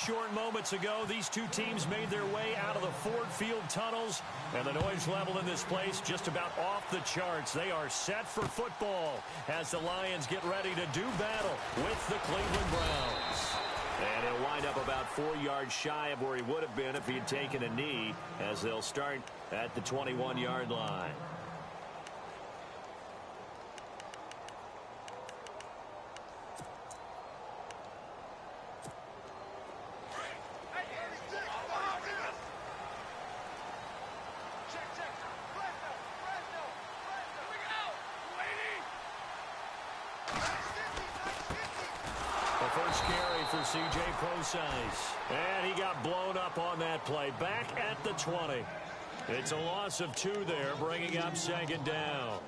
short moments ago, these two teams made their way out of the Ford Field tunnels, and the noise level in this place just about off the charts. They are set for football as the Lions get ready to do battle with the Cleveland Browns. And he'll wind up about 4 yards shy of where he would have been if he had taken a knee, as they'll start at the 21-yard line. And he got blown up on that play. Back at the 20. It's a loss of 2 there, bringing up second down.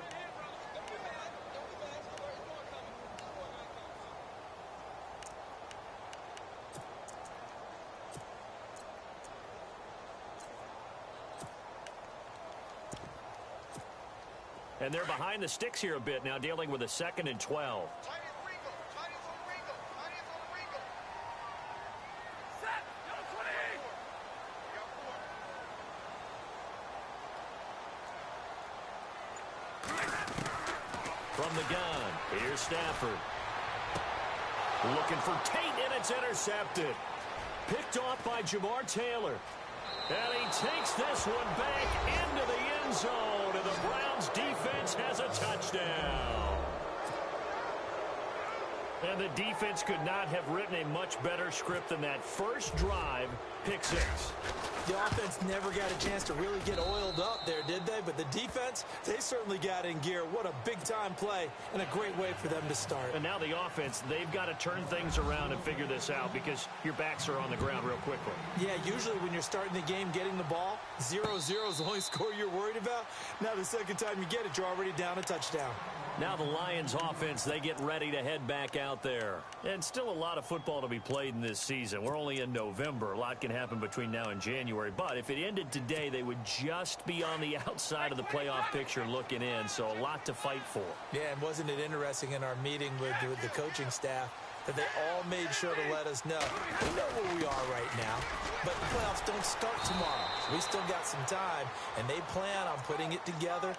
And they're behind the sticks here a bit now, dealing with a 2nd and 12. From the gun, here's Stafford. Looking for Tate, and it's intercepted. Picked off by Jamar Taylor. And he takes this one back into the end zone, and the Browns defense has a touchdown. And the defense could not have written a much better script than that first drive, pick 6. The offense never got a chance to really get oiled up there, did they? But the defense, they certainly got in gear. What a big-time play and a great way for them to start. And now the offense, they've got to turn things around and figure this out because your backs are on the ground real quickly. Yeah, usually when you're starting the game getting the ball, 0-0 is the only score you're worried about. Now the second time you get it, you're already down a touchdown. Now the Lions offense, they get ready to head back out there. And still a lot of football to be played in this season. We're only in November. A lot can happen between now and January. But if it ended today, they would just be on the outside of the playoff picture looking in. So a lot to fight for. Yeah, and wasn't it interesting in our meeting with the coaching staff that they all made sure to let us know. We know where we are right now, but the playoffs don't start tomorrow. We still got some time, and they plan on putting it together,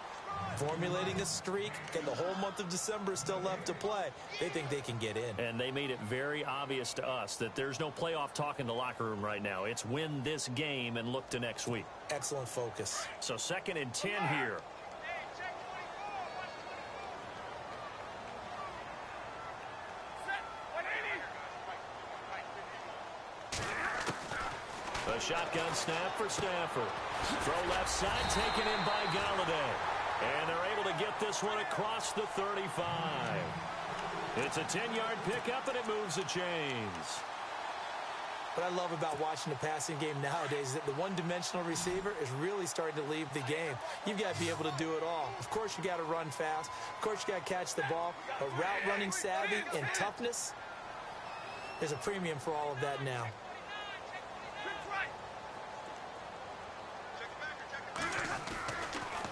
formulating a streak, and the whole month of December is still left to play. They think they can get in. And they made it very obvious to us that there's no playoff talk in the locker room right now. It's win this game and look to next week. Excellent focus. So 2nd and 10 here. A shotgun snap for Stafford. Throw left side, taken in by Galladay. And they're able to get this one across the 35. It's a 10-yard pickup, and it moves the chains. What I love about watching the passing game nowadays is that the one-dimensional receiver is really starting to leave the game. You've got to be able to do it all. Of course, you got to run fast. Of course, you got to catch the ball. But route running savvy and toughness, there's a premium for all of that now.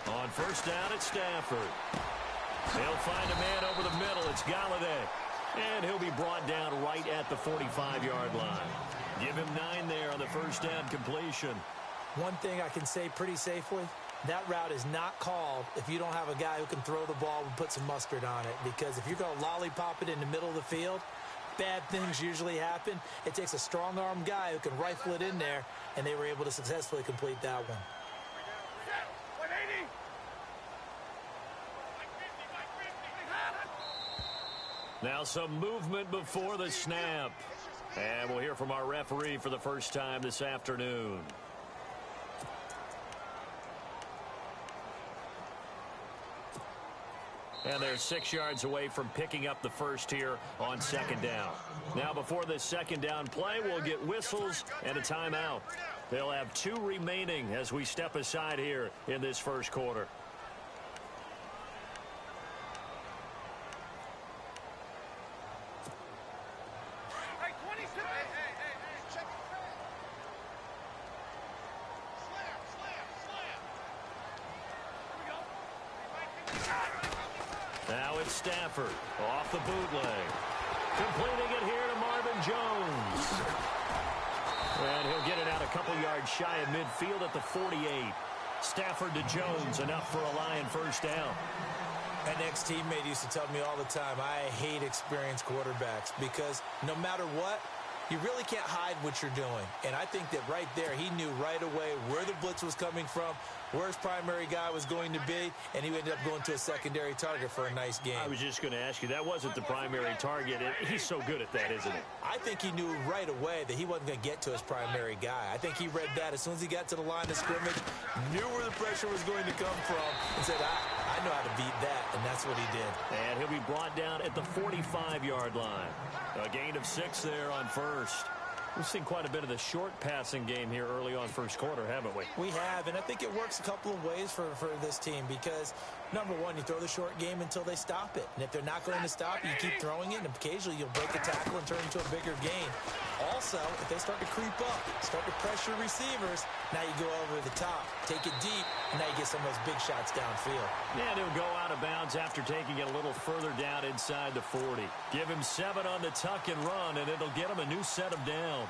On first down, it's Stafford. He'll find a man over the middle. It's Galladay. And he'll be brought down right at the 45-yard line. Give him 9 there on the first down completion. One thing I can say pretty safely, that route is not called if you don't have a guy who can throw the ball and put some mustard on it. Because if you're going to lollipop it in the middle of the field, bad things usually happen. It takes a strong-arm guy who can rifle it in there, and they were able to successfully complete that one. Now some movement before the snap. And we'll hear from our referee for the first time this afternoon. And they're 6 yards away from picking up the first here on second down. Now before this second down play, we'll get whistles and a timeout. They'll have 2 remaining as we step aside here in this first quarter. Now it's Stafford off the bootleg. Completing it here to Marvin Jones. couple yards shy of midfield at the 48. Stafford to Jones, enough for a Lion first down. An ex-teammate used to tell me all the time, I hate experienced quarterbacks because no matter what, you really can't hide what you're doing. And I think that right there, he knew right away where the blitz was coming from, where his primary guy was going to be, and he ended up going to a secondary target for a nice game. I was just going to ask you, that wasn't the primary target. He's so good at that, isn't he? I think he knew right away that he wasn't going to get to his primary guy. I think he read that as soon as he got to the line of scrimmage, knew where the pressure was going to come from, and said, I know how to beat that, and that's what he did. And he'll be brought down at the 45-yard line. A gain of 6 there on first. We've seen quite a bit of the short passing game here early on first quarter, haven't we? We have, and I think it works a couple of ways for this team because, number one, you throw the short game until they stop it. And if they're not going to stop it, you keep throwing it, and occasionally you'll break a tackle and turn it into a bigger gain. Also, if they start to creep up, start to pressure receivers, now you go over the top, take it deep, and now you get some of those big shots downfield. Yeah, he'll go out of bounds after taking it a little further down inside the 40. Give him 7 on the tuck and run, and it'll get him a new set of downs.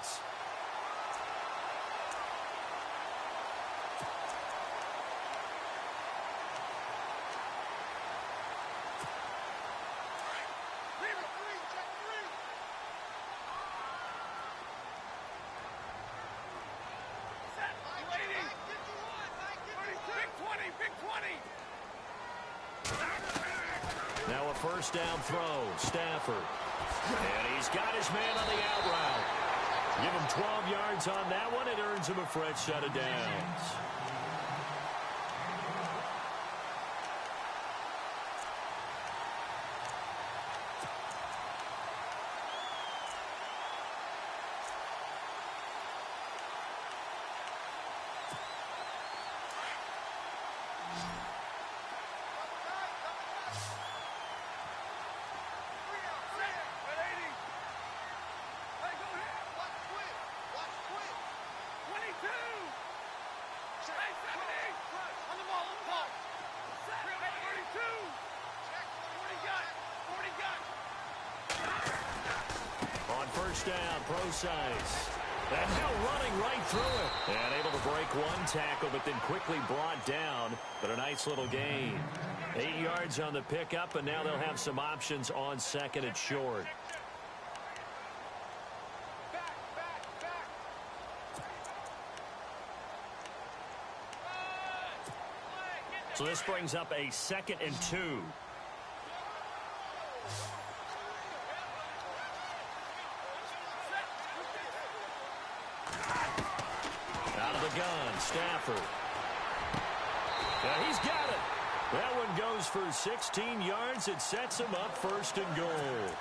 Now a first down throw, Stafford. And he's got his man on the out route. Give him 12 yards on that one. It earns him a fresh set of downs. First down, Pro-size. And now running right through it. And able to break one tackle, but then quickly brought down. But a nice little gain. 8 yards on the pickup, and now they'll have some options on second and short. So this brings up a 2nd and 2. Gun, Stafford. Yeah, he's got it. That one goes for 16 yards. It sets him up 1st and goal.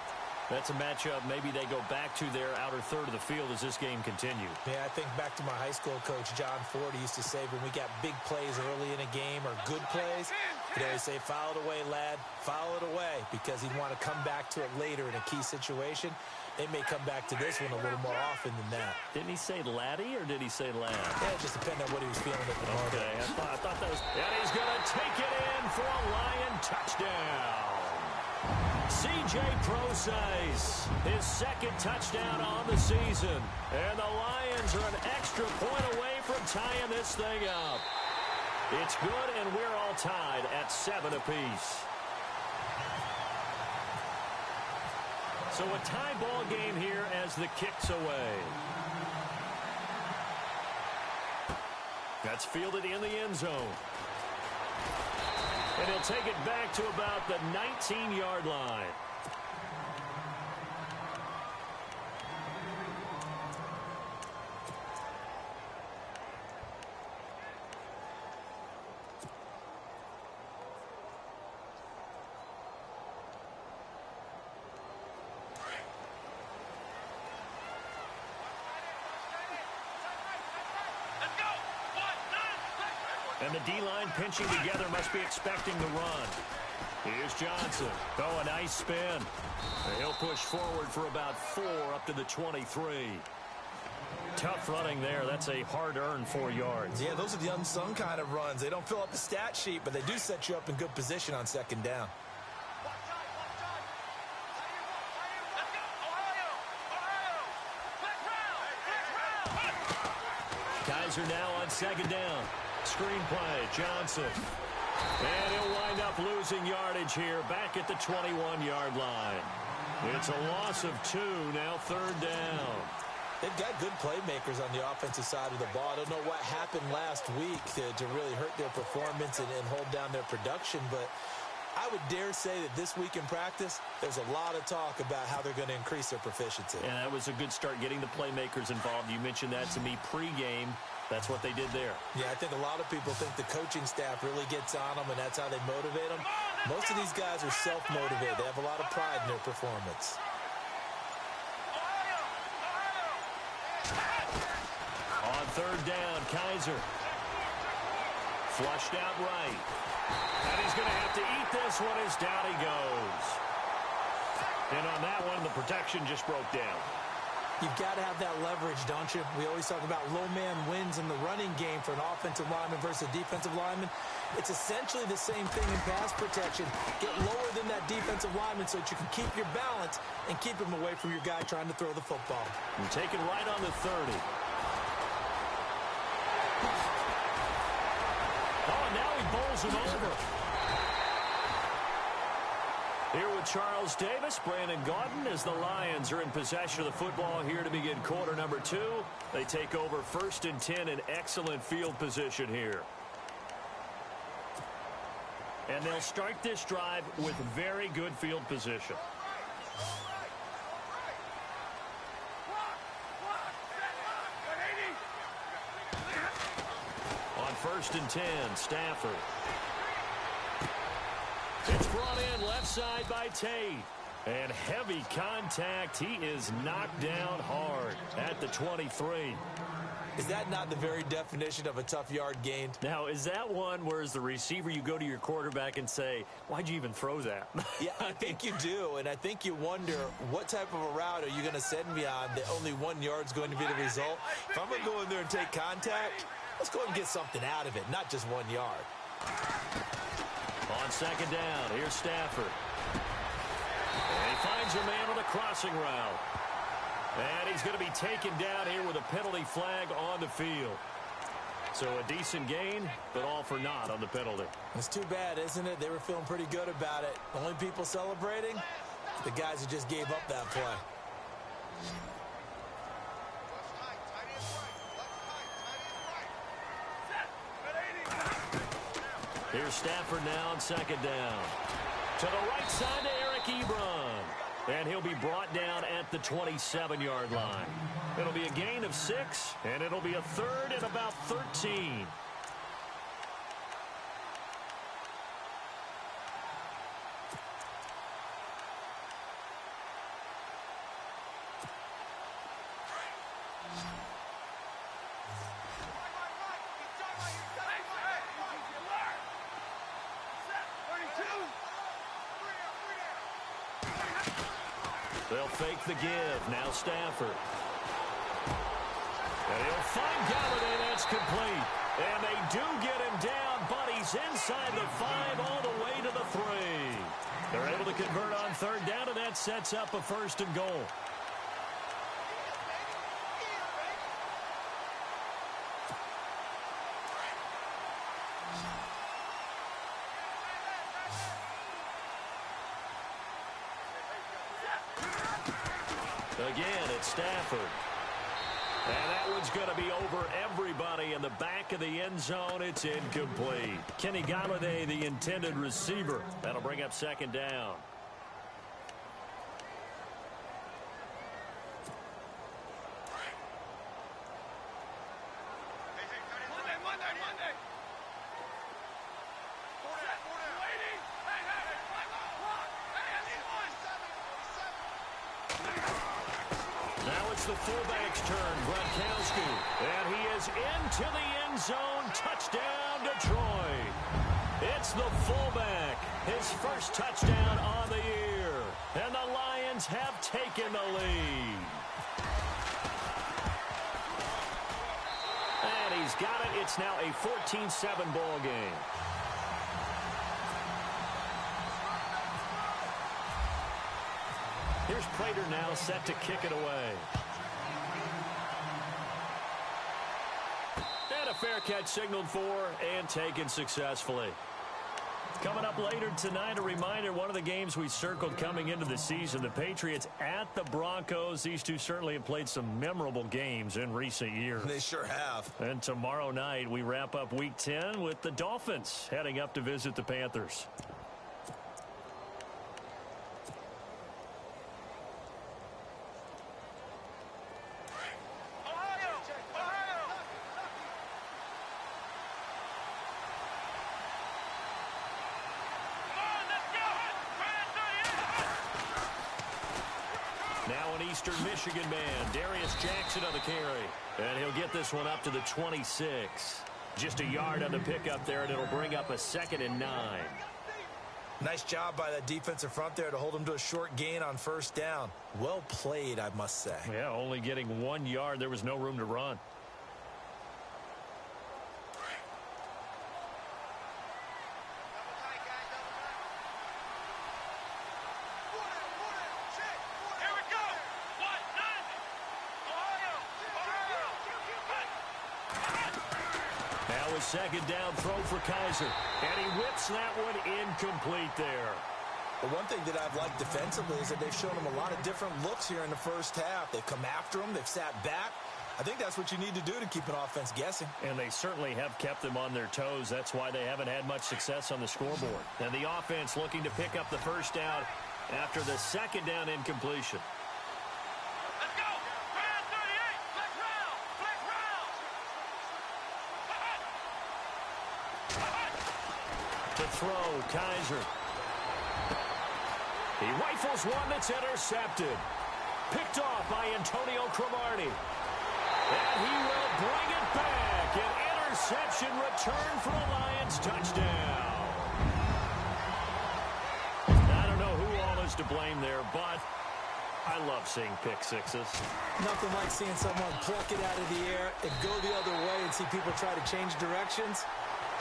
That's a matchup maybe they go back to their outer third of the field as this game continues. Yeah, I think back to my high school coach, John Ford, used to say when we got big plays early in a game or good plays, he'd always say, foul it away, lad, foul it away, because he'd want to come back to it later in a key situation. They may come back to this one a little more often than that. Didn't he say laddie or did he say lad? Yeah, it just depended on what he was feeling at the moment. Okay, I thought that was... And he's going to take it in for a Lion touchdown. C.J. Pro-size, his 2nd touchdown on the season. And the Lions are an extra point away from tying this thing up. It's good, and we're all tied at 7 apiece. So a tie ball game here as the kick's away. That's fielded in the end zone. And he'll take it back to about the 19-yard line. And the D-line pinching together must be expecting the run. Here's Johnson. Oh, a nice spin. And he'll push forward for about 4 up to the 23. Tough running there. That's a hard-earned 4 yards. Yeah, those are the unsung kind of runs. They don't fill up the stat sheet, but they do set you up in good position on 2nd down. Kaiser now on second down. Screen play, Johnson. And he'll wind up losing yardage here back at the 21-yard line. It's a loss of 2, now third down. They've got good playmakers on the offensive side of the ball. I don't know what happened last week to really hurt their performance and hold down their production, but I would dare say that this week in practice, there's a lot of talk about how they're going to increase their proficiency. And that was a good start getting the playmakers involved. You mentioned that to me pregame. That's what they did there. Yeah, I think a lot of people think the coaching staff really gets on them, and that's how they motivate them. Most of these guys are self-motivated. They have a lot of pride in their performance. On third down, Kaiser. Flushed out right. And he's going to have to eat this one as down he goes. And on that one, the protection just broke down. You've got to have that leverage, don't you? We always talk about low man wins in the running game for an offensive lineman versus a defensive lineman. It's essentially the same thing in pass protection. Get lower than that defensive lineman so that you can keep your balance and keep him away from your guy trying to throw the football. And taken right on the 30. Oh, now he bowls him over. Here with Charles Davis, Brandon Gaudin, as the Lions are in possession of the football here to begin quarter number 2. They take over 1st and 10 in excellent field position here. And they'll start this drive with very good field position. On 1st and 10, Stafford. It's brought in left side by Tate. And heavy contact. He is knocked down hard at the 23. Is that not the very definition of a tough yard gained? Now, is that one where as the receiver you go to your quarterback and say, why'd you even throw that? Yeah, I think you do. And I think you wonder, what type of a route are you going to send me on that only 1 yard's going to be the result? If I'm going to go in there and take contact, let's go and get something out of it, not just 1 yard. On second down, here's Stafford. And he finds a man on the crossing route. And he's going to be taken down here with a penalty flag on the field. So a decent gain, but all for naught on the penalty. It's too bad, isn't it? They were feeling pretty good about it. The only people celebrating, the guys who just gave up that play. Here's Stafford now on second down. To the right side to Eric Ebron. And he'll be brought down at the 27-yard line. It'll be a gain of 6, and it'll be a 3rd and about 13. They'll fake the give. Now Stafford. And he'll find Galladay. That's complete. And they do get him down, but he's inside the 5 all the way to the 3. They're able to convert on third down, and that sets up a 1st and goal. Again, it's Stafford. And that one's going to be over everybody in the back of the end zone. It's incomplete. Kenny Galladay, the intended receiver. That'll bring up second down. The fullback's turn, Gronkowski, and he is into the end zone. Touchdown, Detroit. It's the fullback, his first touchdown on the year, and the Lions have taken the lead. And he's got it. It's now a 14-7 ball game. Here's Prater now set to kick it away. a fair catch signaled for and taken successfully. Coming up later tonight, a reminder, one of the games we circled coming into the season, the Patriots at the Broncos. These two certainly have played some memorable games in recent years. They sure have. And tomorrow night, we wrap up Week 10 with the Dolphins heading up to visit the Panthers. Now an Eastern Michigan man, Darius Jackson on the carry. And he'll get this one up to the 26. Just a yard on the pickup there, and it'll bring up a 2nd and 9. Nice job by that defensive front there to hold him to a short gain on first down. Well played, I must say. Yeah, only getting 1 yard. There was no room to run. Second down throw for Kaiser. And he whips that one incomplete there. The one thing that I've liked defensively is that they've shown him a lot of different looks here in the first half. They've come after him. They've sat back. I think that's what you need to do to keep an offense guessing. And they certainly have kept them on their toes. That's why they haven't had much success on the scoreboard. And the offense looking to pick up the first down after the second down incompletion. To throw, Kaiser. He rifles one that's intercepted. Picked off by Antonio Cromartie. And he will bring it back. An interception return for a Lions touchdown. I don't know who all is to blame there, but I love seeing pick sixes. Nothing like seeing someone pluck it out of the air and go the other way and see people try to change directions.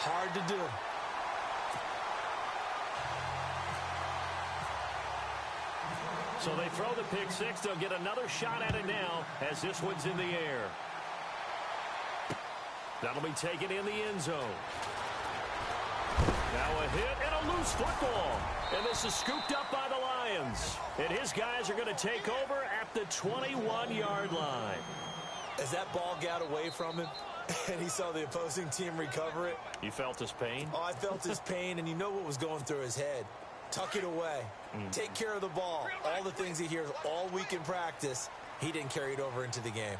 Hard to do. So they throw the pick six. They'll get another shot at it now as this one's in the air. That'll be taken in the end zone. Now a hit and a loose football. And this is scooped up by the Lions. And his guys are going to take over at the 21-yard line. As that ball got away from him and he saw the opposing team recover it. You felt his pain? Oh, I felt his pain, and you know what was going through his head. Tuck it away. Take care of the ball. All the things he hears all week in practice, he didn't carry it over into the game.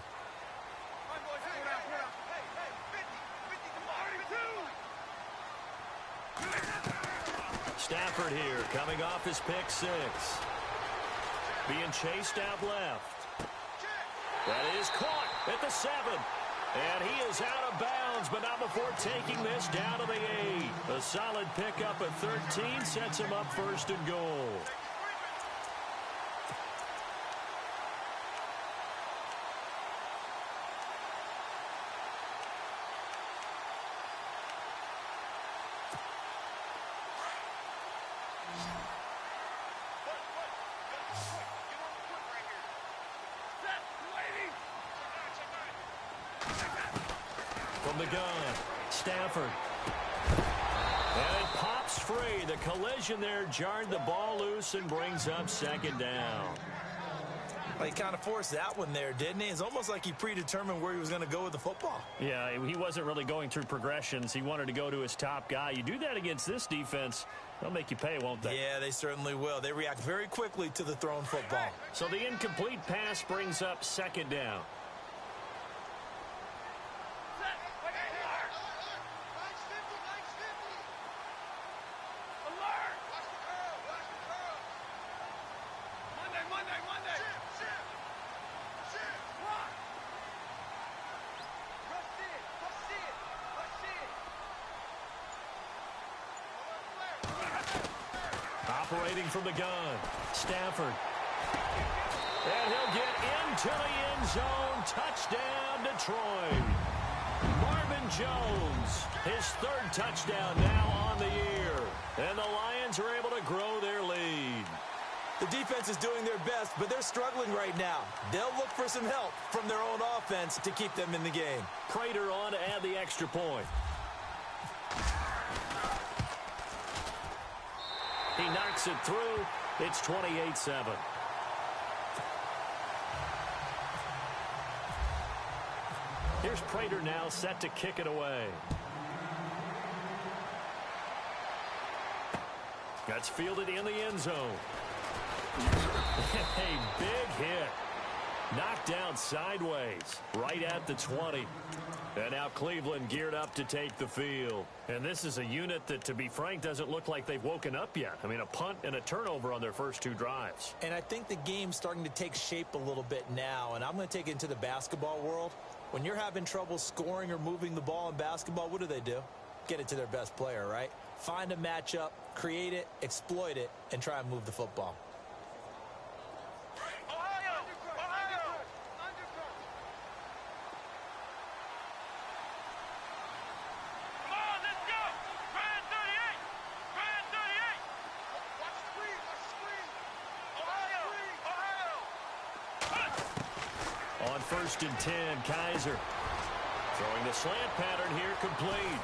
Stafford here coming off his pick six. Being chased out left. That is caught at the 7. And he is out of bounds, but not before taking this down to the 8. A solid pickup at 13 sets him up first and goal. From the gun, Stafford. And it pops free. The collision there jarred the ball loose and brings up second down. Well, he kind of forced that one there, didn't he? It's almost like he predetermined where he was going to go with the football. Yeah, he wasn't really going through progressions. He wanted to go to his top guy. You do that against this defense, they'll make you pay, won't they? Yeah, they certainly will. They react very quickly to the thrown football. So the incomplete pass brings up second down. Operating from the gun, Stafford. And he'll get into the end zone. Touchdown, Detroit. Marvin Jones, his third touchdown now on the year. And the Lions are able to grow their lead. The defense is doing their best, but they're struggling right now. They'll look for some help from their own offense to keep them in the game. Prater on to add the extra point. He knocks it through. It's 28-7. Here's Prater now set to kick it away. That's fielded in the end zone. A big hit. Knocked down sideways, right at the 20. And now Cleveland geared up to take the field. And this is a unit that, to be frank, doesn't look like they've woken up yet. I mean, a punt and a turnover on their first 2 drives. And I think the game's starting to take shape a little bit now. And I'm going to take it into the basketball world. When you're having trouble scoring or moving the ball in basketball, what do? Get it to their best player, right? Find a matchup, create it, exploit it, and try and move the football. On 1st and 10, Kaiser throwing the slant pattern here, complete.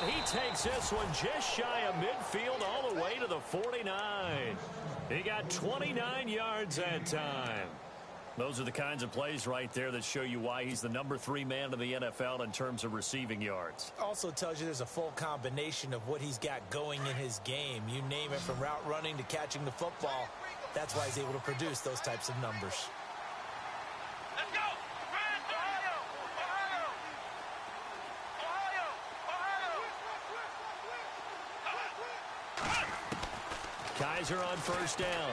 And he takes this one just shy of midfield all the way to the 49. He got 29 yards that time. Those are the kinds of plays right there that show you why he's the number 3 man in the NFL in terms of receiving yards. Also tells you there's a full combination of what he's got going in his game. You name it, from route running to catching the football. That's why he's able to produce those types of numbers. Kaiser on 1st down.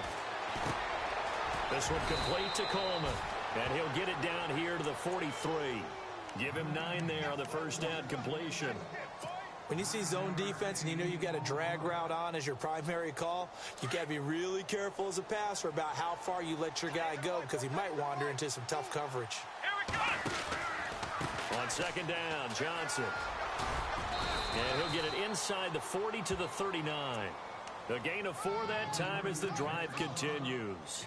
This one complete to Coleman. And he'll get it down here to the 43. Give him 9 there on the 1st down completion. When you see zone defense and you know you've got a drag route on as your primary call, you got to be really careful as a passer about how far you let your guy go, because he might wander into some tough coverage. On 2nd down, Johnson. And he'll get it inside the 40 to the 39. A gain of 4 that time as the drive continues.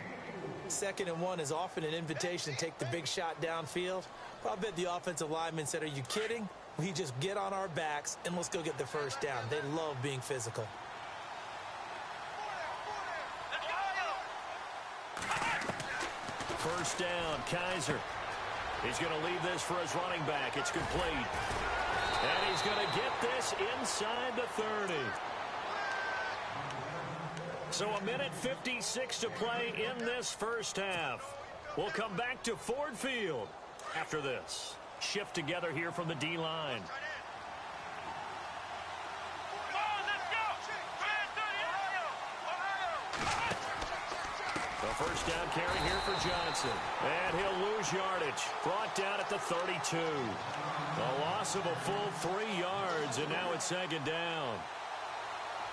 2nd and 1 is often an invitation to take the big shot downfield. Well, I bet the offensive lineman said, "Are you kidding? We just get on our backs and let's go get the 1st down." They love being physical. First down, Kaiser. He's going to leave this for his running back. It's complete. And he's going to get this inside the 30. So 1:56 to play in this first half. We'll come back to Ford Field after this. Shift together here from the D-line. The first down carry here for Johnson. And he'll lose yardage. Brought down at the 32. A loss of a full 3 yards, and now it's 2nd down.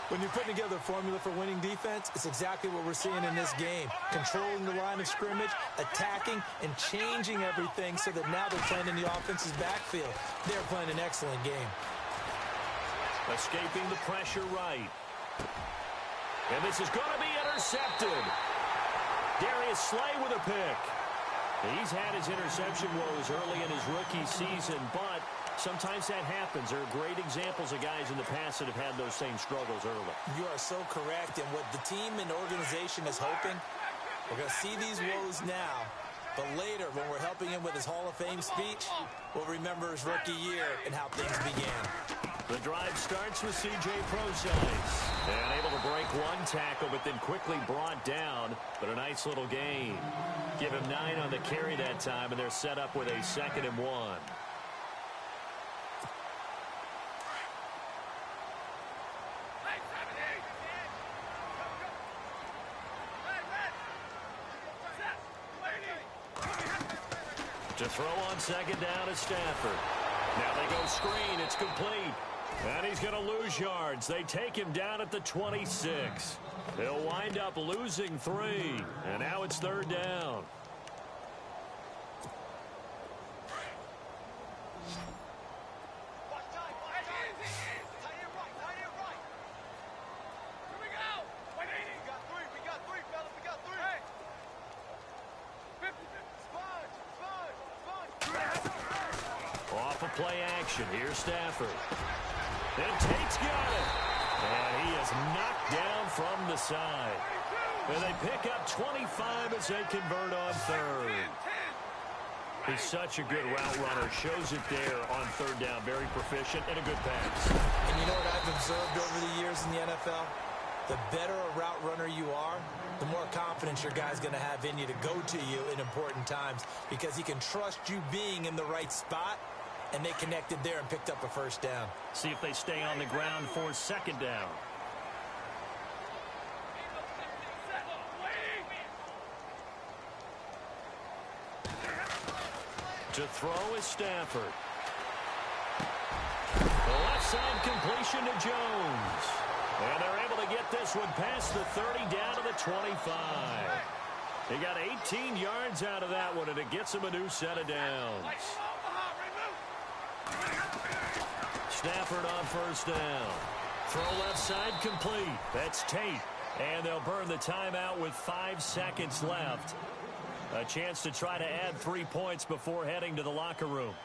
When you're putting together a formula for winning defense, it's exactly what we're seeing in this game. Controlling the line of scrimmage, attacking, and changing everything so that now they're playing in the offense's backfield. They're playing an excellent game. Escaping the pressure right. And this is going to be intercepted. Darius Slay with a pick. He's had his interception woes early in his rookie season, but sometimes that happens. There are great examples of guys in the past that have had those same struggles early. You are so correct. And what the team and organization is hoping, we're going to see these woes now, but later when we're helping him with his Hall of Fame speech, we'll remember his rookie year and how things began. The drive starts with C.J. Prosise. And able to break 1 tackle, but then quickly brought down. But a nice little gain. Give him 9 on the carry that time, and they're set up with a 2nd and 1. To throw on 2nd down is Stafford. Now they go screen. It's complete. And he's going to lose yards. They take him down at the 26. He'll wind up losing 3. And now it's 3rd down. off of play action. Here's Stafford. And Tate's got it. And he is knocked down from the side. And they pick up 25 as they convert on third. He's such a good route runner. Shows it there on third down. Very proficient and a good pass. And you know what I've observed over the years in the NFL? The better a route runner you are, the more confidence your guy's going to have in you to go to you in important times because he can trust you being in the right spot, and they connected there and picked up a first down. See if they stay on the ground for second down. To throw is Stafford. The left side completion to Jones. And they're able to get this one past the 30 down to the 25. They got 18 yards out of that one, and it gets them a new set of downs. Stafford on first down. Throw left side complete. That's Tate. And they'll burn the timeout with 5 seconds left. A chance to try to add 3 points before heading to the locker room.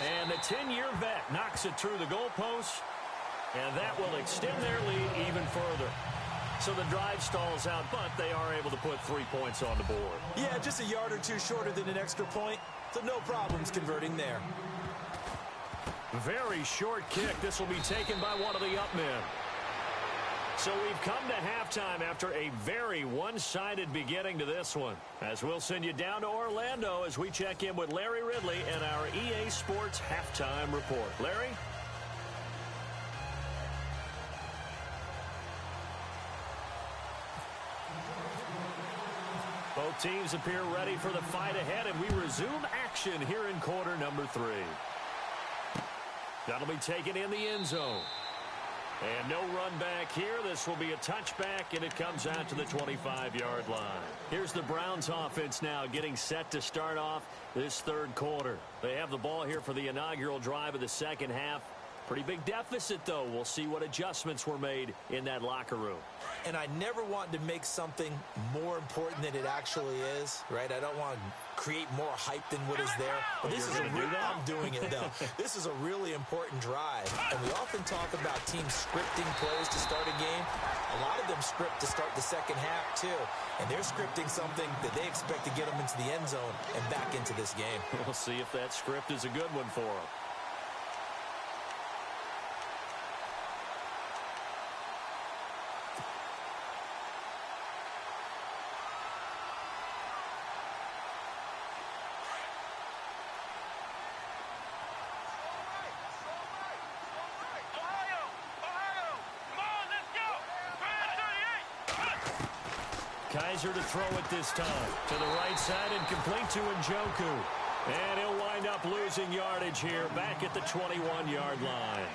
And the 10-year vet knocks it through the goalpost, and that will extend their lead even further. So the drive stalls out, but they are able to put 3 points on the board. Yeah, just a yard or two shorter than an extra point, so no problems converting there. Very short kick. This will be taken by one of the up men. So we've come to halftime after a very one-sided beginning to this one. As we'll send you down to Orlando as we check in with Larry Ridley and our EA Sports Halftime Report. Larry? Both teams appear ready for the fight ahead, and we resume action here in quarter number 3. That'll be taken in the end zone. And no run back here. This will be a touchback, and it comes out to the 25-yard line. Here's the Browns offense now getting set to start off this third quarter. They have the ball here for the inaugural drive of the second half. Pretty big deficit, though. We'll see what adjustments were made in that locker room. And I never want to make something more important than it actually is, right? I don't want to create more hype than what is there. But this is I'm doing it, though. This is a really important drive. And we often talk about teams scripting plays to start a game. A lot of them script to start the second half, too. And they're scripting something that they expect to get them into the end zone and back into this game. We'll see if that script is a good one for them. Kaiser to throw it this time. To the right side and complete to Njoku. And he'll wind up losing yardage here back at the 21-yard line.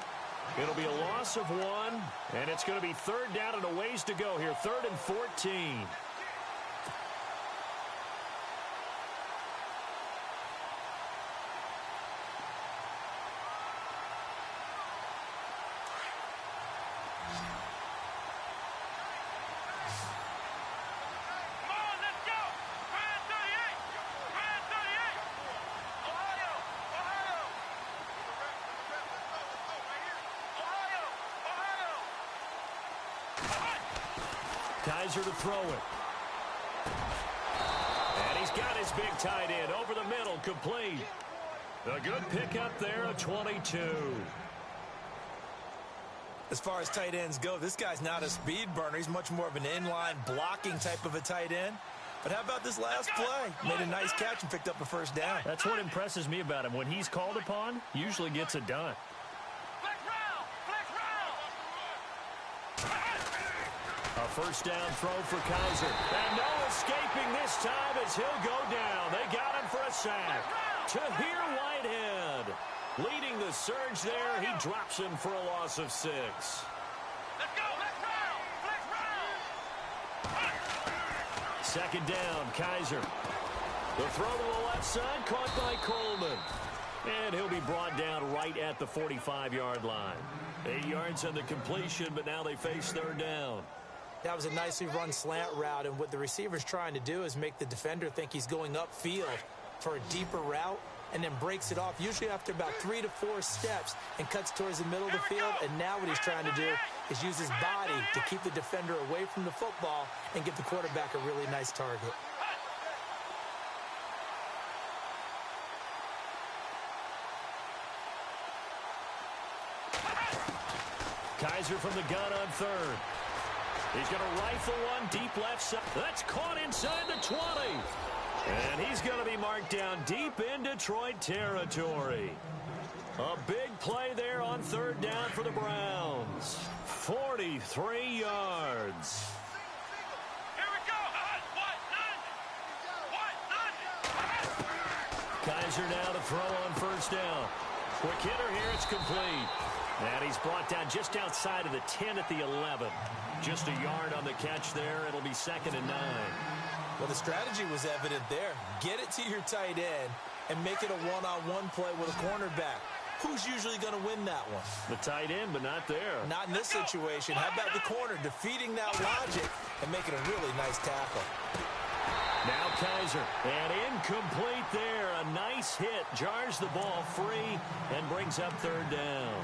It'll be a loss of 1, and it's going to be third down and a ways to go here. 3rd and 14. Kaiser to throw it. And he's got his big tight end over the middle, complete. A good pickup there, a 22. As far as tight ends go, this guy's not a speed burner. He's much more of an inline blocking type of a tight end. But how about this last play? Made a nice catch and picked up a first down. That's what impresses me about him. When he's called upon, usually gets it done. A first down throw for Kaiser. And no escaping this time as he'll go down. They got him for a sack. Tahir Whitehead leading the surge there. He drops him for a loss of 6. Let's go. Second down, Kaiser. The throw to the left side caught by Coleman. And he'll be brought down right at the 45-yard line. 8 yards on the completion, but now they face third down. That was a nicely run slant route, and what the receiver's trying to do is make the defender think he's going upfield for a deeper route, and then breaks it off, usually after about 3 to 4 steps, and cuts towards the middle of the field. And now what he's trying to do is use his body to keep the defender away from the football and give the quarterback a really nice target. Kaiser from the gun on third. He's going to rifle one deep left side. That's caught inside the 20. And he's going to be marked down deep in Detroit territory. A big play there on third down for the Browns. 43 yards. Here we go. Kaiser now to throw on first down. Quick hitter here. It's complete. And he's brought down just outside of the 10 at the 11. Just a yard on the catch there. It'll be 2nd and 9. Well, the strategy was evident there. Get it to your tight end and make it a one-on-one play with a cornerback. Who's usually going to win that one? The tight end, but not there. Not in this situation. How about the corner defeating that logic and making a really nice tackle? Now Kaiser, and incomplete there. A nice hit, jars the ball free, and brings up third down.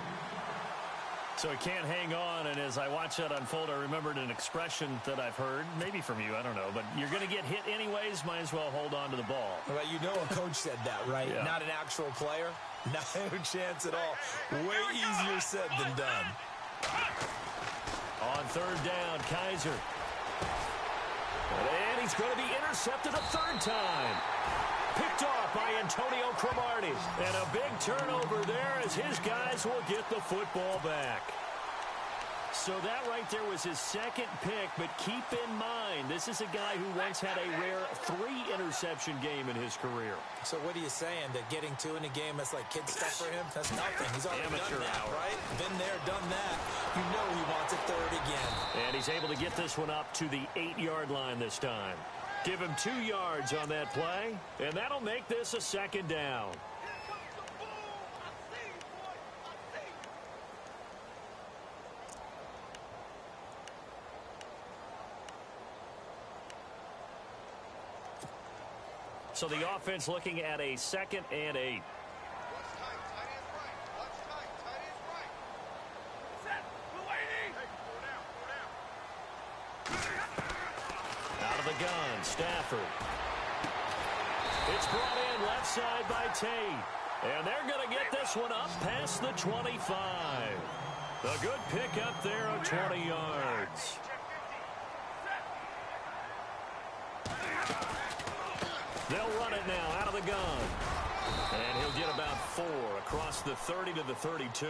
So he can't hang on, and as I watch that unfold, I remembered an expression that I've heard, maybe from you, I don't know, but you're going to get hit anyways, might as well hold on to the ball. Well, you know a coach said that, right? Yeah. Not an actual player. No chance at all. Way easier said than done. On third down, Kaiser. And he's going to be intercepted a third time. Picked off by Antonio Cromartie. And a big turnover there as his guys will get the football back. So that right there was his second pick, but keep in mind, this is a guy who once had a rare 3-interception game in his career. So what are you saying, that getting 2 in a game, that's like kid stuff for him? That's nothing. He's already Amateur done that, hour. right? Been there, done that. You know he wants a third again. And he's able to get this one up to the 8-yard line this time. Give him 2 yards on that play, and that'll make this a second down. So the offense looking at a 2nd and 8. Out of the gun, Stafford. It's brought in left side by Tate. And they're going to get this one up past the 25. A good pickup there of 20 yards. They'll run it now out of the gun. And he'll get about 4 across the 30 to the 32.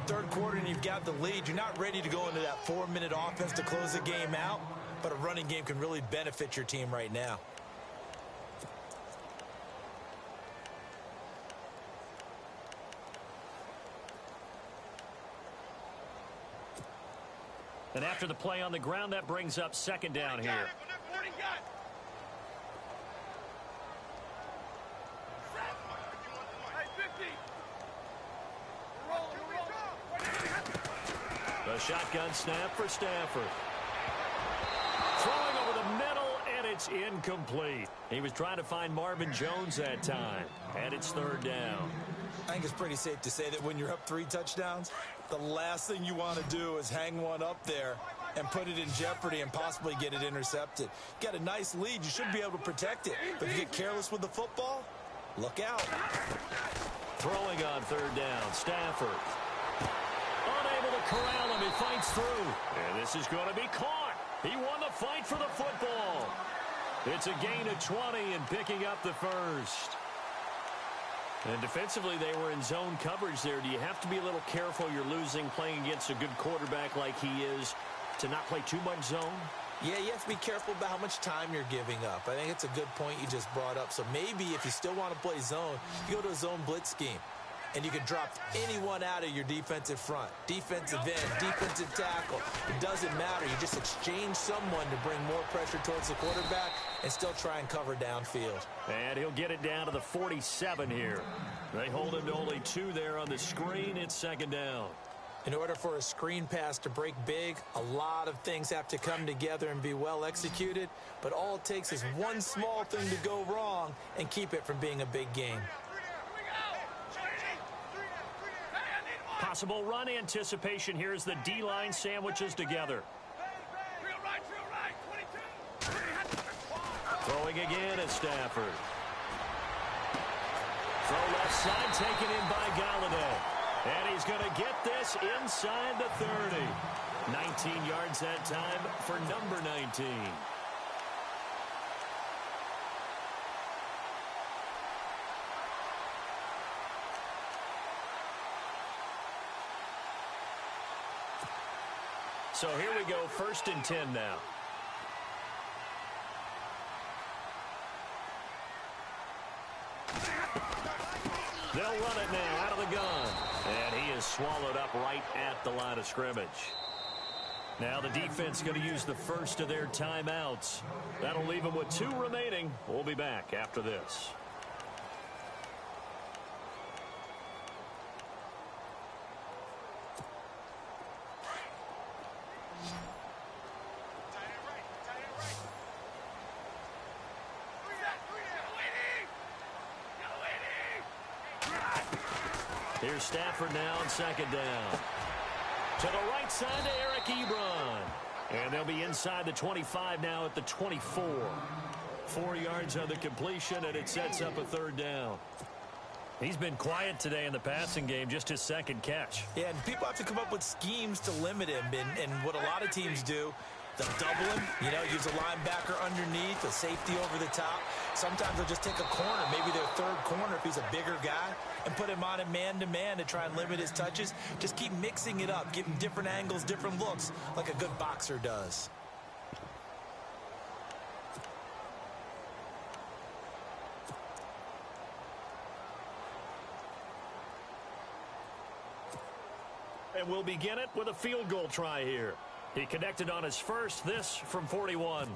Third quarter and you've got the lead. You're not ready to go into that 4-minute offense to close the game out, but a running game can really benefit your team right now. And after the play on the ground, that brings up 2nd down here. The shotgun snap for Stafford. Throwing over the middle, and it's incomplete. He was trying to find Marvin Jones that time, and it's 3rd down. I think it's pretty safe to say that when you're up 3 touchdowns, the last thing you want to do is hang one up there and put it in jeopardy and possibly get it intercepted. You got a nice lead. You should be able to protect it. But if you get careless with the football, look out. Throwing on 3rd down, Stafford. Unable to corral him. He fights through. And this is going to be caught. He won the fight for the football. It's a gain of 20 and picking up the first. And defensively, they were in zone coverage there. Do you have to be a little careful? You're losing playing against a good quarterback like he is to not play too much zone? Yeah, you have to be careful about how much time you're giving up. I think it's a good point you just brought up. So maybe if you still want to play zone, you go to a zone blitz scheme. And you can drop anyone out of your defensive front. Defensive end, defensive tackle. It doesn't matter. You just exchange someone to bring more pressure towards the quarterback and still try and cover downfield. And he'll get it down to the 47 here. They hold him to only 2 there on the screen. It's 2nd down. In order for a screen pass to break big, a lot of things have to come together and be well executed, but all it takes is one small thing to go wrong and keep it from being a big game. Possible run anticipation here as the D-line sandwiches together. Throwing again at Stafford. Throw left side, taken in by Galladay. And he's going to get this inside the 30. 19 yards that time for number 19. So here we go, 1st and 10 now. They'll run it now out of the gun. And he is swallowed up right at the line of scrimmage. Now the defense going to use the first of their timeouts. That'll leave them with 2 remaining. We'll be back after this. Here's Stafford now on 2nd down. To the right side to Eric Ebron. And they'll be inside the 25 now at the 24. 4 yards on the completion, and it sets up a 3rd down. He's been quiet today in the passing game, just his 2nd catch. Yeah, and people have to come up with schemes to limit him. And what a lot of teams do, they'll double him, use a linebacker underneath, a safety over the top. Sometimes they'll just take a corner, maybe their 3rd corner if he's a bigger guy, and put him on a man-to-man to try and limit his touches. Just keep mixing it up, give him different angles, different looks, like a good boxer does. And we'll begin it with a field goal try here. He connected on his first, this from 41.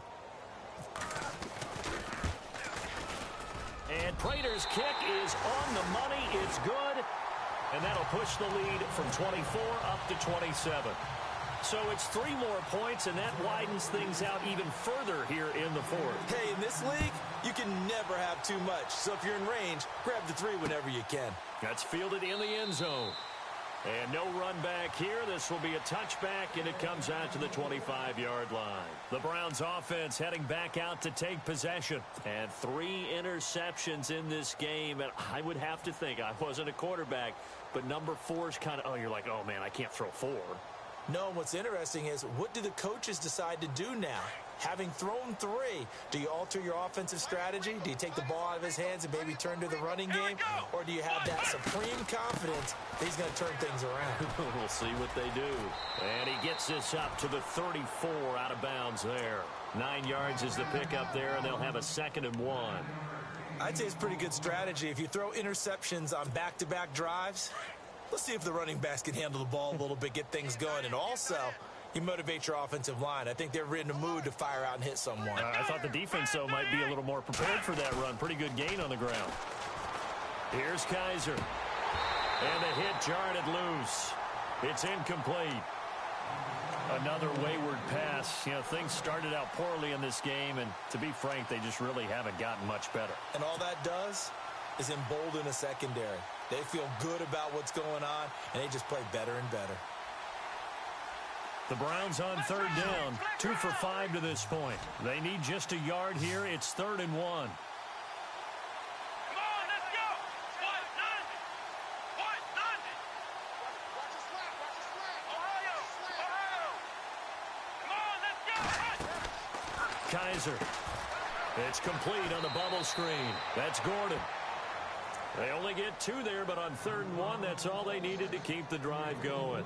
And Prater's kick is on the money. It's good. And that'll push the lead from 24 up to 27. So it's 3 more points, and that widens things out even further here in the 4th. Hey, in this league, you can never have too much. So if you're in range, grab the 3 whenever you can. That's fielded in the end zone. And no run back here. This will be a touchback, and it comes out to the 25-yard line. The Browns offense heading back out to take possession. And 3 interceptions in this game. And I would have to think, I wasn't a quarterback, but number 4 is kind of, you're like, oh, man, I can't throw 4. No, what's interesting is, what do the coaches decide to do now? Having thrown 3, do you alter your offensive strategy? Do you take the ball out of his hands and maybe turn to the running game? Or do you have that supreme confidence that he's going to turn things around? We'll see what they do. And he gets this up to the 34 out of bounds there. 9 yards is the pickup there, and they'll have a 2nd and 1. I'd say it's pretty good strategy. If you throw interceptions on back-to-back drives, let's see if the running backs can handle the ball a little bit, get things going. And also, you motivate your offensive line. I think they're in the mood to fire out and hit someone. I thought the defense, though, might be a little more prepared for that run. Pretty good gain on the ground. Here's Kaiser. And the hit jarred it loose. It's incomplete. Another wayward pass. Things started out poorly in this game, and to be frank, they just really haven't gotten much better. And all that does is embolden a secondary. They feel good about what's going on, and they just play better and better. The Browns on 3rd down, 2 for 5 to this point. They need just a yard here. It's 3rd and 1. Come on, let's go. What? Nothing. What? Nothing. Watch the slap. Watch the slap. Ohio. Come on, let's go. Kaiser. It's complete on the bubble screen. That's Gordon. They only get 2 there, but on 3rd and 1, that's all they needed to keep the drive going.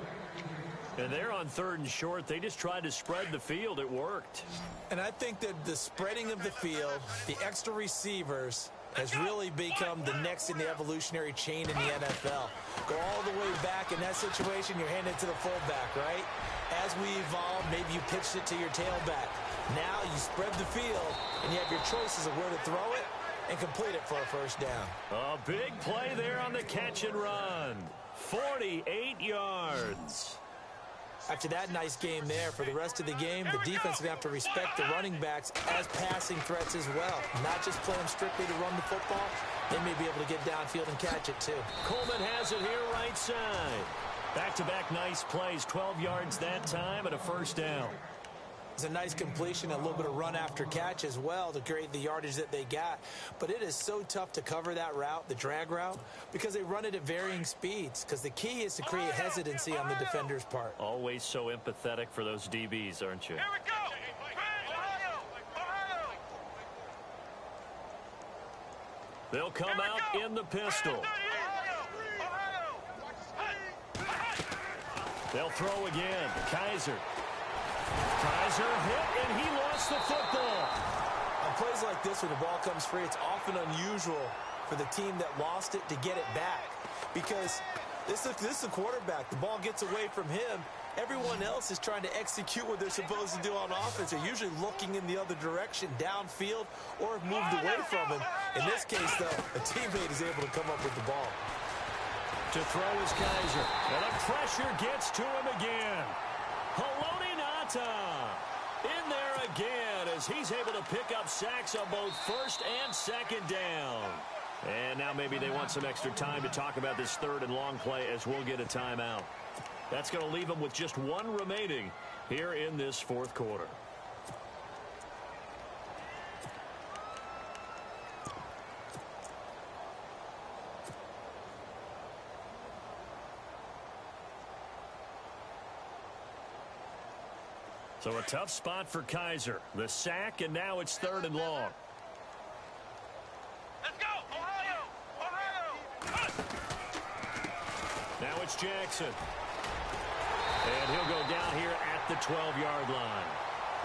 And they're on 3rd and short. They just tried to spread the field. It worked. And I think that the spreading of the field, the extra receivers, has really become the next in the evolutionary chain in the NFL. Go all the way back in that situation, you're handing it to the fullback, right? As we evolve, maybe you pitched it to your tailback. Now you spread the field, and you have your choices of where to throw it and complete it for a 1st down. A big play there on the catch and run. 48 yards. After that nice game there, for the rest of the game, the defense will have to respect the running backs as passing threats as well. Not just play them strictly to run the football. They may be able to get downfield and catch it too. Coleman has it here right side. Back-to-back nice plays, 12 yards that time and a first down. It's a nice completion, a little bit of run after catch as well to create the yardage that they got. But it is so tough to cover that route, the drag route, because they run it at varying speeds. Because the key is to create hesitancy on the defender's part. Always so empathetic for those DBs, aren't you? Here we go. They'll come out in the pistol. They'll throw again. Kaiser hit, and he lost the football. On plays like this, when the ball comes free, it's often unusual for the team that lost it to get it back. Because this is the quarterback. The ball gets away from him. Everyone else is trying to execute what they're supposed to do on offense. They're usually looking in the other direction, downfield, or have moved away from him. In this case, though, a teammate is able to come up with the ball. To throw is Kaiser. And the pressure gets to him again. In there again as he's able to pick up sacks on both first and second down. And now maybe they want some extra time to talk about this third and long play as we'll get a timeout. That's going to leave them with just one remaining here in this fourth quarter. So a tough spot for Kaiser. The sack, and now it's third and long. Let's go, Ohio! Now it's Jackson. And he'll go down here at the 12-yard line.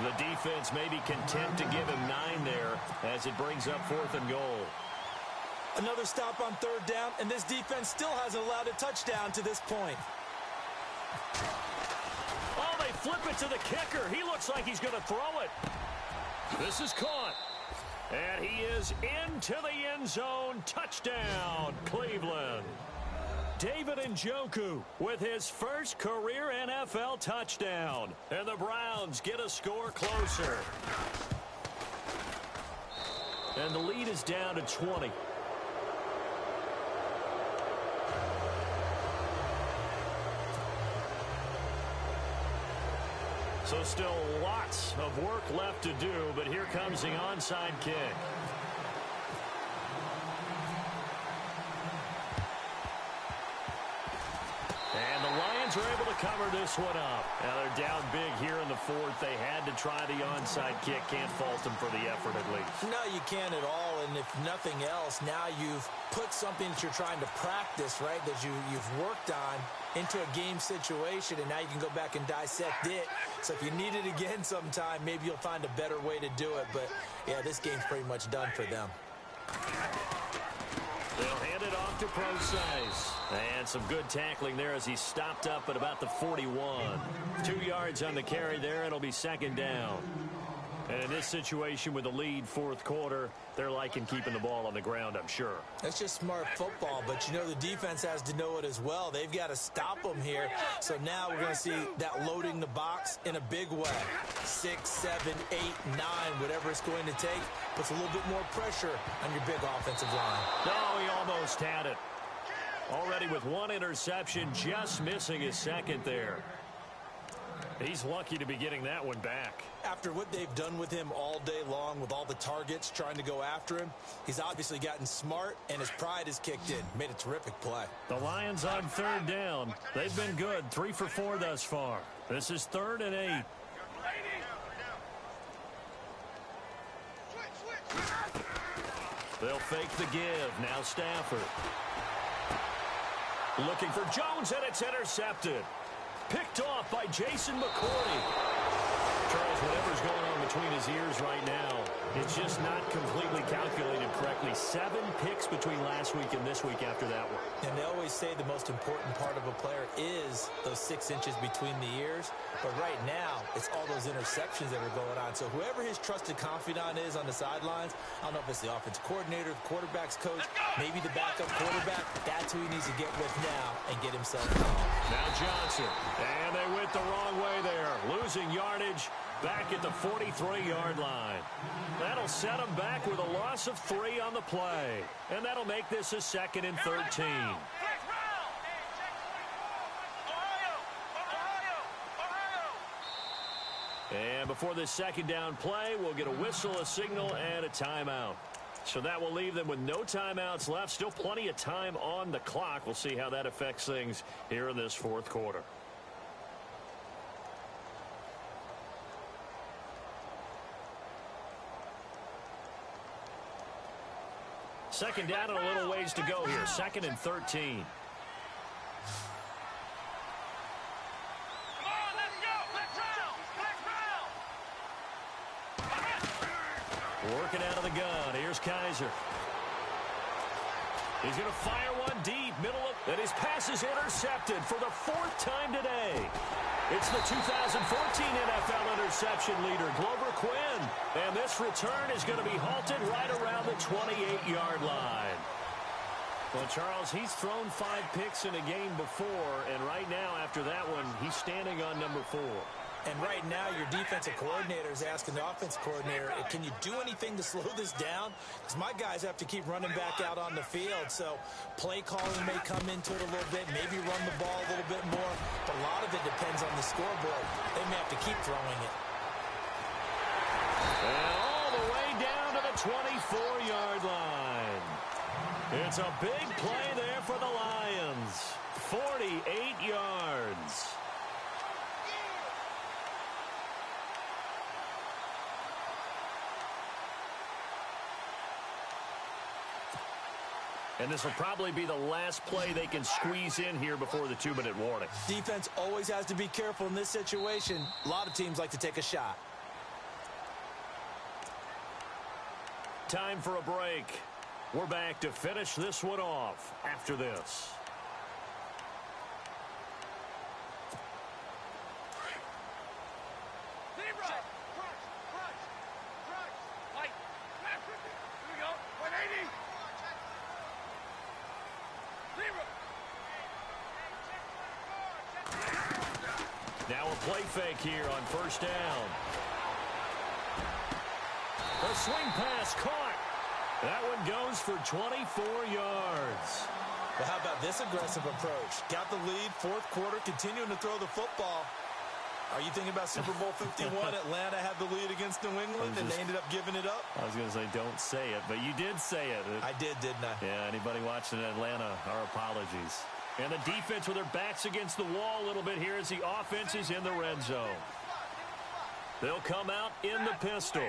The defense may be content to give him 9 there as it brings up fourth and goal. Another stop on third down, and this defense still hasn't allowed a touchdown to this point. Flip it to the kicker. He looks like he's going to throw it. This is caught. And he is into the end zone. Touchdown, Cleveland. David Njoku with his first career NFL touchdown. And the Browns get a score closer. And the lead is down to 20. So still lots of work left to do, but here comes the onside kick. And the Lions are able to cover this one up. Now they're down big here in the fourth. They had to try the onside kick. Can't fault them for the effort at least. No, you can't at all. And if nothing else, now you've put something that you're trying to practice, right, that you've worked on into a game situation, and now you can go back and dissect it. So if you need it again sometime, maybe you'll find a better way to do it. But, yeah, this game's pretty much done for them. They'll hand it off to Procise. And some good tackling there as he stopped up at about the 41. 2 yards on the carry there. It'll be second down. And in this situation with the lead fourth quarter, they're liking keeping the ball on the ground, I'm sure. That's just smart football, but you know the defense has to know it as well. They've got to stop them here. So now we're going to see that loading the box in a big way. 6, 7, 8, 9, whatever it's going to take, puts a little bit more pressure on your big offensive line. No, he almost had it. Already with one interception, just missing his second there. He's lucky to be getting that one back. After what they've done with him all day long, with all the targets trying to go after him, he's obviously gotten smart, and his pride has kicked in. Made a terrific play. The Lions on third down. They've been good, 3 for 4 thus far. This is 3rd and 8. They'll fake the give. Now Stafford. Looking for Jones, and it's intercepted. Picked off by Jason McCourty. Charles, whatever's going on between his ears right now, It's just not completely calculated correctly. 7 picks between last week and this week after that one. And they always say the most important part of a player is those 6 inches between the ears. But right now, it's all those interceptions that are going on. So whoever his trusted confidant is on the sidelines, I don't know if it's the offensive coordinator, the quarterback's coach, maybe the backup quarterback, that's who he needs to get with now and get himself calm. Now Johnson, and they went the wrong way there. Losing yardage back at the 43-yard line. That'll set them back with a loss of 3 on the play. And that'll make this a 2nd and 13. And before this 2nd down play, we'll get a whistle, a signal, and a timeout. So that will leave them with no timeouts left. Still plenty of time on the clock. We'll see how that affects things here in this 4th quarter. Second down and a little ways to go here. 2nd and 13. Working out of the gun. Here's Kaiser. He's going to fire one deep. Middle of, and his pass is intercepted for the 4th time today. It's the 2014 NFL interception leader, Glover Quinn. And this return is going to be halted right around the 28-yard line. Well, Charles, he's thrown 5 picks in a game before, and right now, after that one, he's standing on number 4. And right now, your defensive coordinator is asking the offensive coordinator, can you do anything to slow this down? Because my guys have to keep running back out on the field. So play calling may come into it a little bit, maybe run the ball a little bit more. But a lot of it depends on the scoreboard. They may have to keep throwing it. And all the way down to the 24-yard line. It's a big play there for the Lions. 48 yards. And this will probably be the last play they can squeeze in here before the 2-minute warning. Defense always has to be careful in this situation. A lot of teams like to take a shot. Time for a break. We're back to finish this one off after this. Now a play fake here on 1st down. A swing pass caught. That one goes for 24 yards. Well, how about this aggressive approach? Got the lead, 4th quarter, continuing to throw the football. Are you thinking about Super Bowl 51? Atlanta had the lead against New England, and they ended up giving it up? I was going to say, don't say it, but you did say it. I did, didn't I? Yeah, anybody watching Atlanta, our apologies. And the defense with their backs against the wall a little bit here as the offense is in the red zone. They'll come out in the pistol.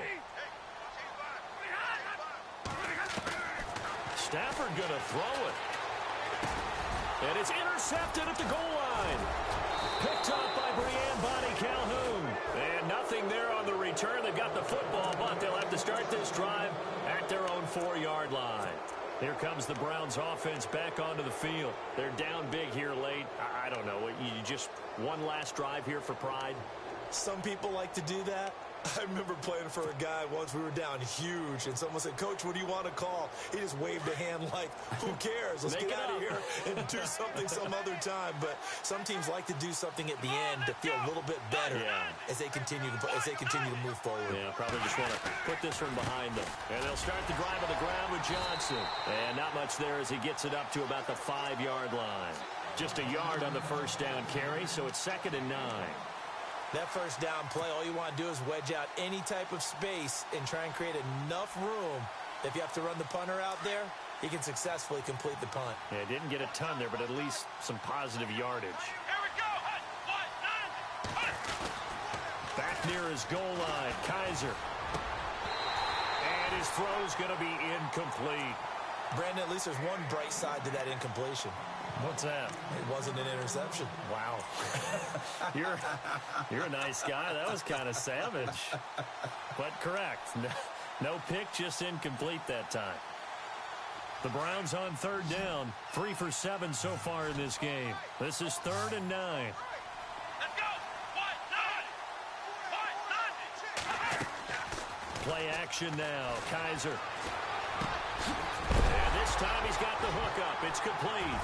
Stafford going to throw it. And it's intercepted at the goal line. Picked up by Brianne Bonnie Calhoun. And nothing there on the return. They've got the football, but they'll have to start this drive at their own 4-yard line. Here comes the Browns offense back onto the field. They're down big here late. I don't know. You just one last drive here for pride? Some people like to do that. I remember playing for a guy once. We were down huge, and someone said, "Coach, what do you want to call?" He just waved a hand like, who cares? Let's get out of here and do something some other time. But some teams like to do something at the end to feel a little bit better as they continue to move forward. Yeah, probably just want to put this one behind them. And they'll start the drive on the ground with Johnson. And not much there as he gets it up to about the 5-yard line. Just a yard on the 1st down carry, so it's 2nd and 9. That 1st down play, all you want to do is wedge out any type of space and try and create enough room. If you have to run the punter out there, he can successfully complete the punt. Yeah, didn't get a ton there, but at least some positive yardage. Here we go. Back near his goal line, Kaiser. And his throw's going to be incomplete. Brandon, at least there's one bright side to that incompletion. What's that? It wasn't an interception. Wow. You're a nice guy. That was kind of savage. But correct. No pick, just incomplete that time. The Browns on third down. 3 for 7 so far in this game. This is 3rd and 9. Let's go. Play action now. Kaiser. And this time he's got the hook up. It's complete.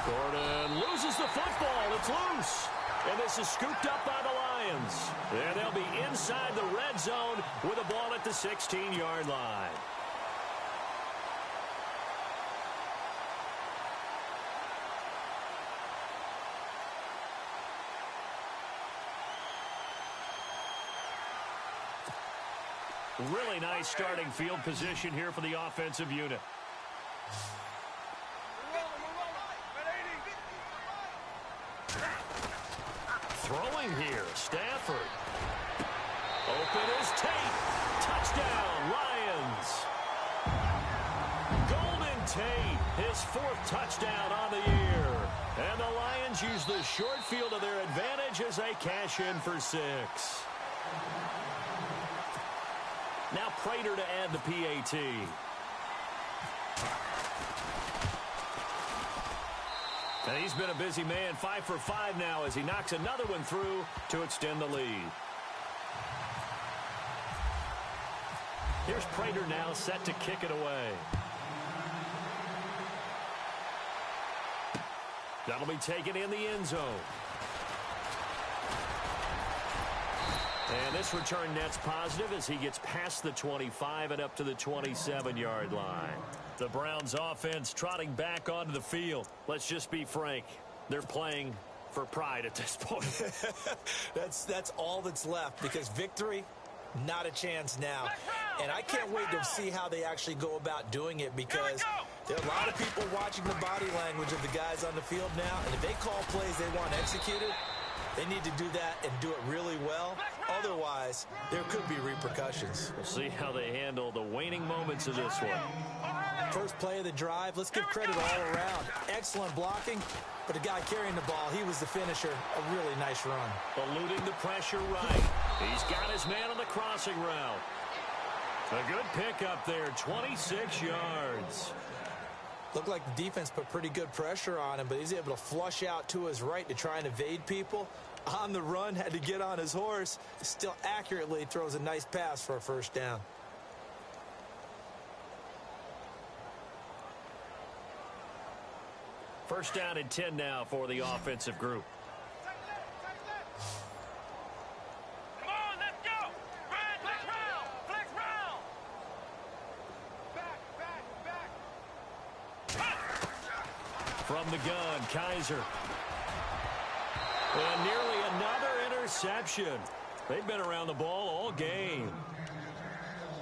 Gordon loses the football. It's loose. And this is scooped up by the Lions. And they'll be inside the red zone with a ball at the 16-yard line. Really nice starting field position here for the offensive unit. Throwing here, Stafford. Open is Tate. Touchdown, Lions. Golden Tate, his 4th touchdown on the year. And the Lions use the short field to their advantage as they cash in for 6. Now Prater to add the PAT. And he's been a busy man, 5 for 5 now as he knocks another one through to extend the lead. Here's Prater now set to kick it away. That'll be taken in the end zone. And this return net's positive as he gets past the 25 and up to the 27-yard line. The Browns offense trotting back onto the field. Let's just be frank. They're playing for pride at this point. That's all that's left because victory, not a chance now. And I can't wait to see how they actually go about doing it because there are a lot of people watching the body language of the guys on the field now. And if they call plays they want executed, they need to do that and do it really well. Otherwise, there could be repercussions. We'll see how they handle the waning moments of this one. First play of the drive, let's give credit all around. Excellent blocking, but the guy carrying the ball, he was the finisher. A really nice run. Eluding the pressure right. He's got his man on the crossing route. A good pick up there, 26 yards. Looked like the defense put pretty good pressure on him, but he's able to flush out to his right to try and evade people. On the run, had to get on his horse. Still accurately throws a nice pass for a first down. First down and 10 now for the offensive group. Come on, let's go. Flex round. Flex round. Back. From the gun, Kaiser. And nearly another interception. They've been around the ball all game.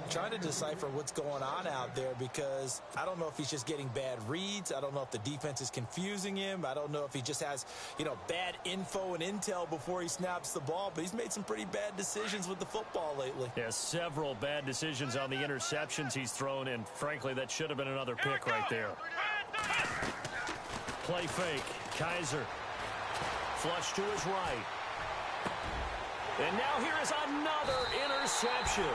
Trying to decipher what's going on out there because I don't know if he's just getting bad reads. I don't know if the defense is confusing him. I don't know if he just has, bad info and intel before he snaps the ball. But he's made some pretty bad decisions with the football lately. Yeah, several bad decisions on the interceptions he's thrown, and frankly, that should have been another pick right there. Play fake. Kaiser. Flush to his right. And now here is another interception.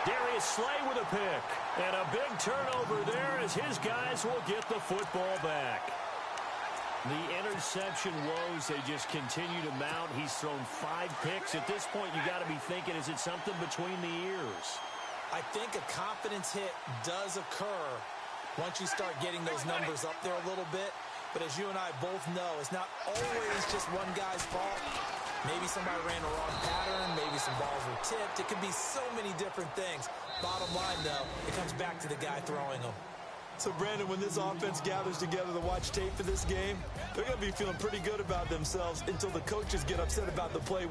Darius Slay with a pick. And a big turnover there as his guys will get the football back. The interception woes, they just continue to mount. He's thrown 5 picks. At this point, you got to be thinking, is it something between the ears? I think a confidence hit does occur once you start getting those numbers up there a little bit. But as you and I both know, it's not always just one guy's fault. Maybe somebody ran a wrong pattern. Maybe some balls were tipped. It could be so many different things. Bottom line, though, it comes back to the guy throwing them. So, Brandon, when this offense gathers together to watch tape for this game, they're going to be feeling pretty good about themselves until the coaches get upset about the play.